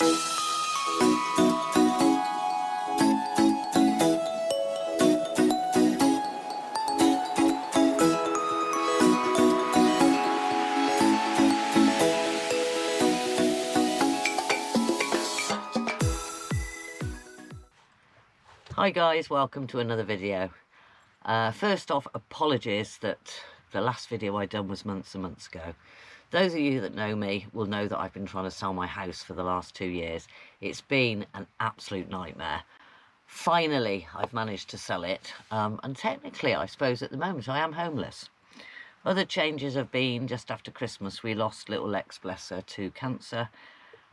Hi guys, welcome to another video. First off, apologies that the last video I done was months and months ago. Those of you that know me will know that I've been trying to sell my house for the last 2 years. It's been an absolute nightmare. Finally, I've managed to sell it, and technically, I suppose at the moment, I am homeless. Other changes have been, just after Christmas, we lost little Lex, bless her, to cancer,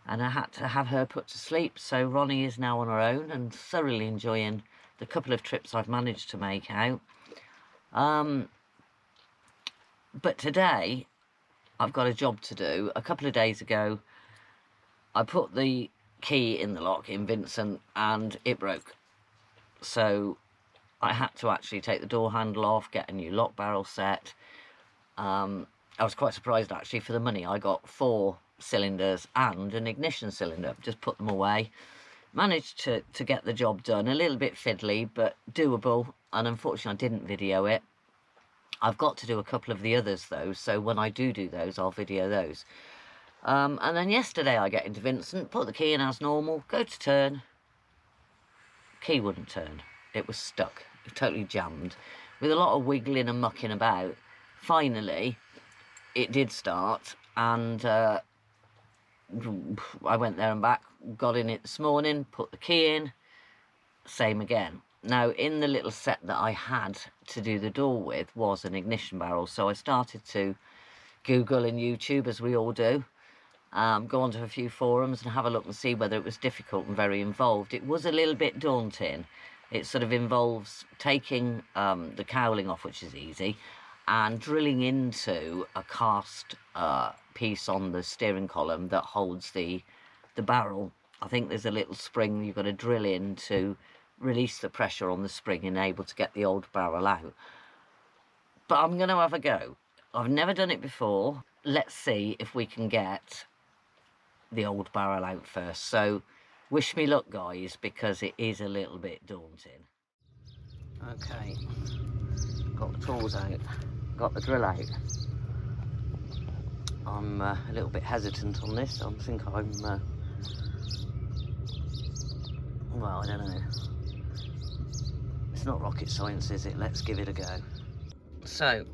and I had to have her put to sleep, so Ronnie is now on her own and thoroughly enjoying the couple of trips I've managed to make out. But today, I've got a job to do. A couple of days ago, I put the key in the lock in Vincent and it broke. So I had to actually take the door handle off, get a new lock barrel set. I was quite surprised actually for the money. I got 4 cylinders and an ignition cylinder. Just put them away. Managed to get the job done. A little bit fiddly, but doable. And unfortunately, I didn't video it. I've got to do a couple of the others though, so when I do those, I'll video those. And then yesterday I get into Vincent, put the key in as normal, go to turn. Key wouldn't turn. It was stuck. It was totally jammed. With a lot of wiggling and mucking about, finally, it did start, and I went there and back, got in it this morning, put the key in, same again. Now, in the little set that I had to do the door with was an ignition barrel, so I started to Google and YouTube, as we all do, go onto a few forums and have a look and see whether it was difficult and very involved. It was a little bit daunting. It sort of involves taking the cowling off, which is easy, and drilling into a cast piece on the steering column that holds the barrel. I think there's a little spring you've got to drill in to release the pressure on the spring and able to get the old barrel out. But I'm going to have a go. I've never done it before. Let's see if we can get the old barrel out first. So wish me luck, guys, because it is a little bit daunting. Okay, got the tools out, got the drill out. I'm a little bit hesitant on this. I think I'm well, I don't know. It's not rocket science, is it? Let's give it a go. So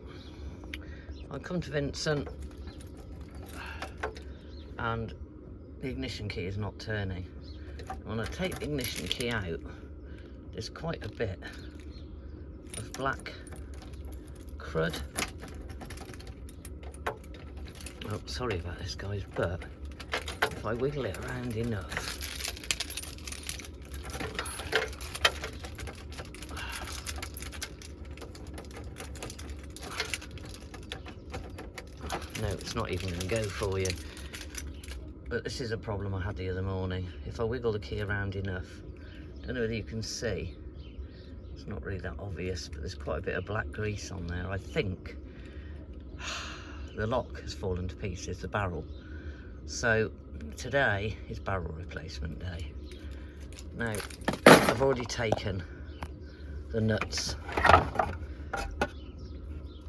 I come to Vincent and the ignition key is not turning. When I take the ignition key out, there's quite a bit of black crud. Oh, sorry about this, guys, but if I wiggle it around enough, no, it's not even going to go for you. But this is a problem I had the other morning. If I wiggle the key around enough, I don't know whether you can see, it's not really that obvious, but there's quite a bit of black grease on there. I think the lock has fallen to pieces, the barrel. So today is barrel replacement day. Now, I've already taken the nuts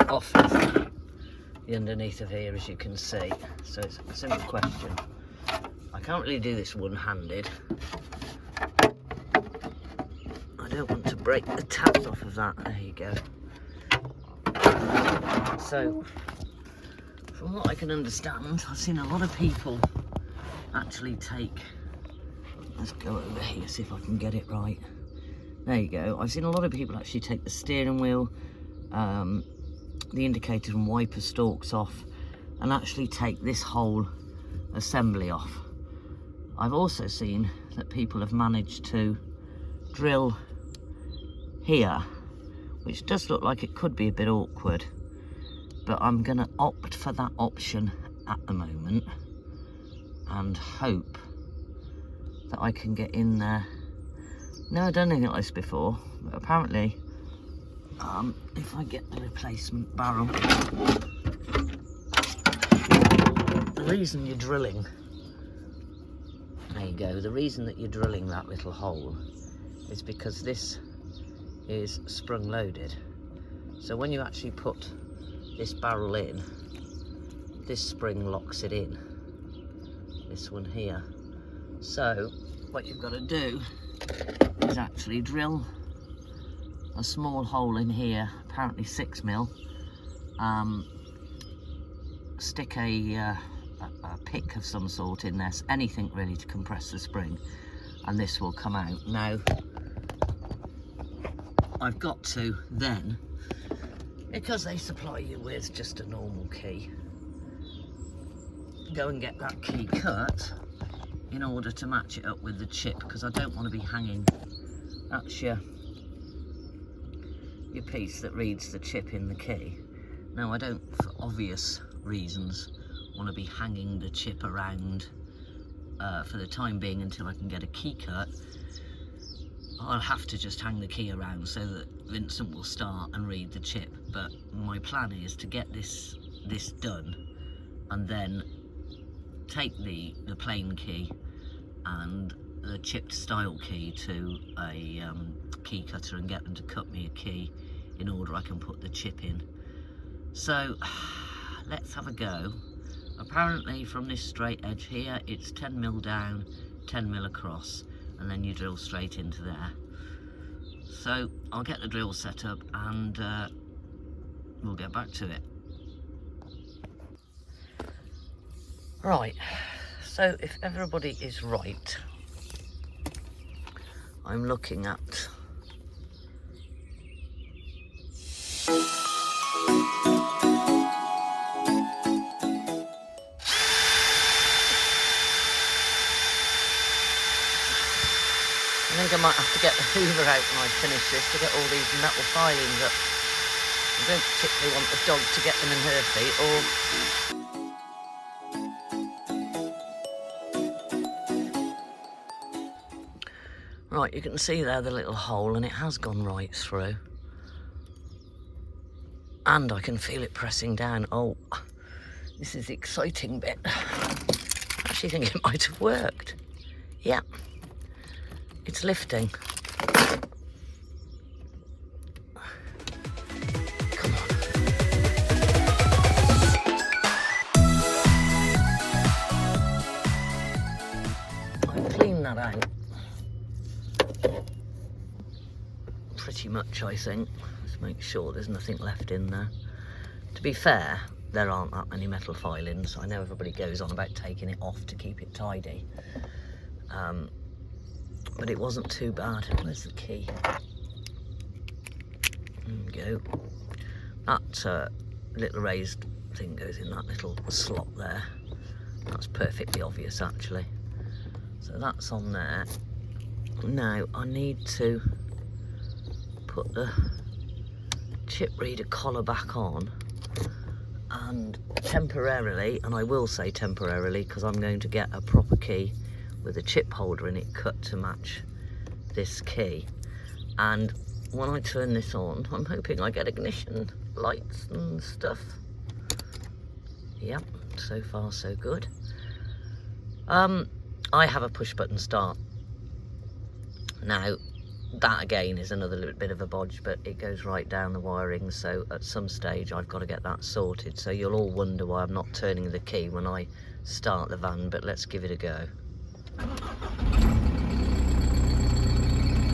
off of the underneath of here, as you can see. So it's a simple question. I can't really do this one-handed. I don't want to break the tabs off of that. There you go. So, from what I can understand, I've seen a lot of people actually take, let's go over here, see if I can get it right. There you go. I've seen a lot of people actually take the steering wheel, the indicator and wiper stalks off, and actually take this whole assembly off. I've also seen that people have managed to drill here, which does look like it could be a bit awkward, but I'm going to opt for that option at the moment and hope that I can get in there. Never done anything like this before, but apparently if I get the replacement barrel, the reason you're drilling, there you you go. The reason that you're drilling that little hole is because this is sprung loaded. So when you actually put this barrel in, this spring locks it in, this one here. So what you've got to do is actually drill a small hole in here, apparently 6mm, stick a pick of some sort in there, anything really to compress the spring, and this will come out. Now I've got to then, because they supply you with just a normal key, go and get that key cut in order to match it up with the chip, because I don't want to be hanging, that's your piece that reads the chip in the key. Now I don't, for obvious reasons, want to be hanging the chip around for the time being until I can get a key cut. I'll have to just hang the key around so that Vincent will start and read the chip, but my plan is to get this done and then take the plain key and the chipped style key to a key cutter and get them to cut me a key in order I can put the chip in. So let's have a go. Apparently from this straight edge here it's 10mm down, 10mm across, and then you drill straight into there. So I'll get the drill set up and we'll get back to it. Right, so if everybody is right, I'm looking at I think I might have to get the hoover out when I finish this to get all these metal filings up. I don't particularly want the dog to get them in her feet, or... Right, you can see there the little hole, and it has gone right through. And I can feel it pressing down. Oh, this is the exciting bit. I actually think it might have worked. Yeah. It's lifting. Come on. I've cleaned that out. Pretty much, I think. Let's make sure there's nothing left in there. To be fair, there aren't that many metal filings. I know everybody goes on about taking it off to keep it tidy. But it wasn't too bad. Where's the key? There we go. That little raised thing goes in that little slot there. That's perfectly obvious, actually. So that's on there. Now I need to put the chip reader collar back on, and temporarily, and I will say temporarily because I'm going to get a proper key with a chip holder in it cut to match this key. And when I turn this on, I'm hoping I get ignition lights and stuff. Yep, so far so good. I have a push button start. Now that again is another little bit of a bodge, but it goes right down the wiring, so at some stage I've got to get that sorted. So you'll all wonder why I'm not turning the key when I start the van, but let's give it a go.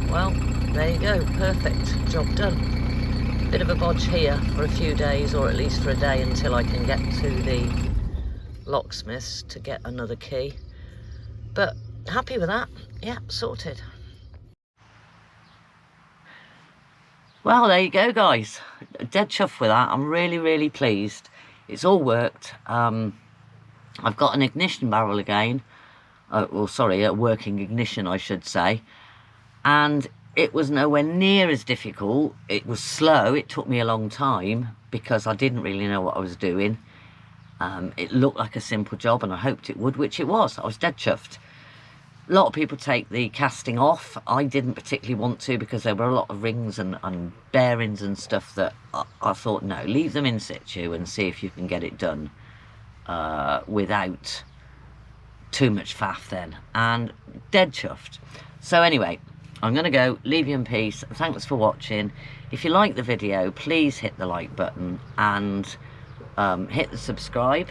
Well, there you go, perfect, job done. Bit of a bodge here for a few days, or at least for a day until I can get to the locksmiths to get another key. But happy with that, yeah, sorted. Well, there you go, guys. Dead chuffed with that. I'm really pleased. It's all worked. I've got an ignition barrel again. Well, sorry, a working ignition, I should say. And it was nowhere near as difficult. It was slow. It took me a long time because I didn't really know what I was doing. It looked like a simple job, and I hoped it would, which it was. I was dead chuffed. A lot of people take the casting off. I didn't particularly want to because there were a lot of rings and bearings and stuff that I thought, no, leave them in situ and see if you can get it done without too much faff then, and dead chuffed. So anyway, I'm going to go, leave you in peace. Thanks for watching. If you like the video, please hit the like button and hit the subscribe.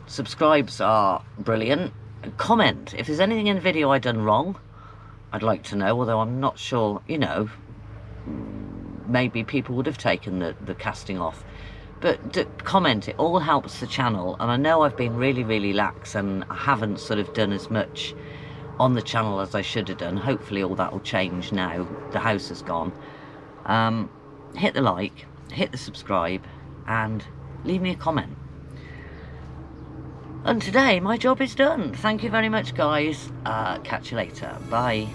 Subscribes are brilliant. Comment if there's anything in the video I done wrong. I'd like to know, although I'm not sure, you know, maybe people would have taken the casting off. But comment, it all helps the channel. And I know I've been really lax and I haven't sort of done as much on the channel as I should have done. Hopefully all that will change now the house has gone. Hit the like, hit the subscribe, and leave me a comment. And today my job is done. Thank you very much, guys. Catch you later. Bye.